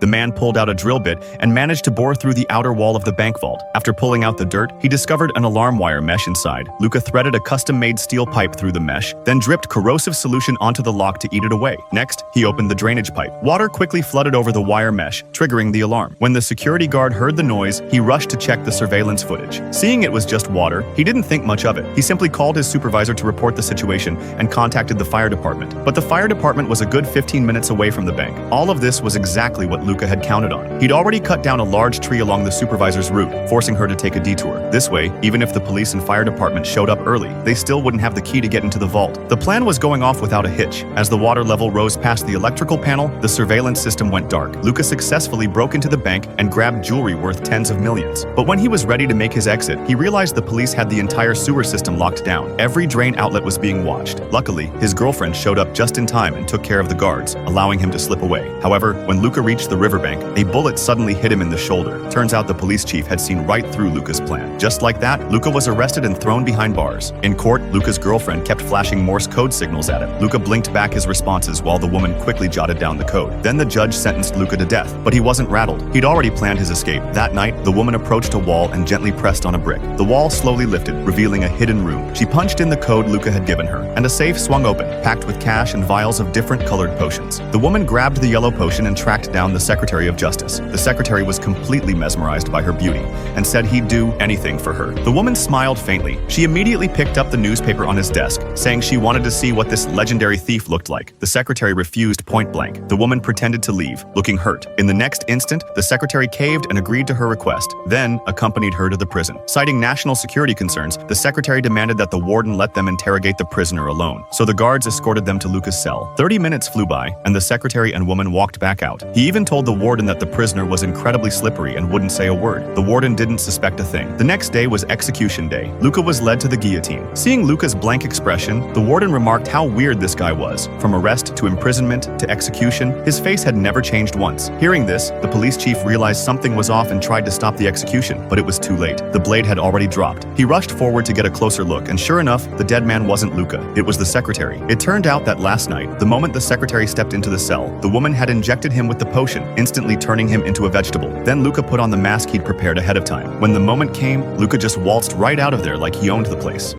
The man pulled out a drill bit and managed to bore through the outer wall of the bank vault. After pulling out the dirt, he discovered an alarm wire mesh inside. Luca threaded a custom-made steel pipe through the mesh, then dripped corrosive solution onto the lock to eat it away. Next, he opened the drainage pipe. Water quickly flooded over the wire mesh, triggering the alarm. When the security guard heard the noise, he rushed to check the surveillance footage. Seeing it was just water, he didn't think much of it. He simply called his supervisor to report the situation and contacted the fire department. But the fire department was a good 15 minutes away from the bank. All of this was exactly what Luca had counted on. He'd already cut down a large tree along the supervisor's route, forcing her to take a detour. This way, even if the police and fire department showed up early, they still wouldn't have the key to get into the vault. The plan was going off without a hitch. As the water level rose past the electrical panel, the surveillance system went dark. Luca successfully broke into the bank and grabbed jewelry worth tens of millions. But when he was ready to make his exit, he realized the police had the entire sewer system locked down. Every drain outlet was being watched. Luckily, his girlfriend showed up just in time and took care of the guards, allowing him to slip away. However, when Luca reached the riverbank, a bullet suddenly hit him in the shoulder. Turns out the police chief had seen right through Luca's plan. Just like that, Luca was arrested and thrown behind bars. In court, Luca's girlfriend kept flashing Morse code signals at him. Luca blinked back his responses while the woman quickly jotted down the code. Then the judge sentenced Luca to death, but he wasn't rattled. He'd already planned his escape. That night, the woman approached a wall and gently pressed on a brick. The wall slowly lifted, revealing a hidden room. She punched in the code Luca had given her, and a safe swung open, packed with cash and vials of different colored potions. The woman grabbed the yellow potion and tracked down the Secretary of Justice. The secretary was completely mesmerized by her beauty and said he'd do anything for her. The woman smiled faintly. She immediately picked up the newspaper on his desk, saying she wanted to see what this legendary thief looked like. The secretary refused point blank. The woman pretended to leave, looking hurt. In the next instant, the secretary caved and agreed to her request, then accompanied her to the prison. Citing national security concerns, the secretary demanded that the warden let them interrogate the prisoner alone, so the guards escorted them to Luca's cell. 30 minutes flew by, and the secretary and woman walked back out. He even told the warden that the prisoner was incredibly slippery and wouldn't say a word. The warden didn't suspect a thing. The next day was execution day. Luca was led to the guillotine. Seeing Luca's blank expression, the warden remarked how weird this guy was. From arrest to imprisonment to execution, his face had never changed once. Hearing this, the police chief realized something was off and tried to stop the execution, but it was too late. The blade had already dropped. He rushed forward to get a closer look, and sure enough, the dead man wasn't Luca. It was the secretary. It turned out that last night, the moment the secretary stepped into the cell, the woman had injected him with the potion, instantly turning him into a vegetable. Then Luca put on the mask he'd prepared ahead of time. When the moment came, Luca just waltzed right out of there like he owned the place.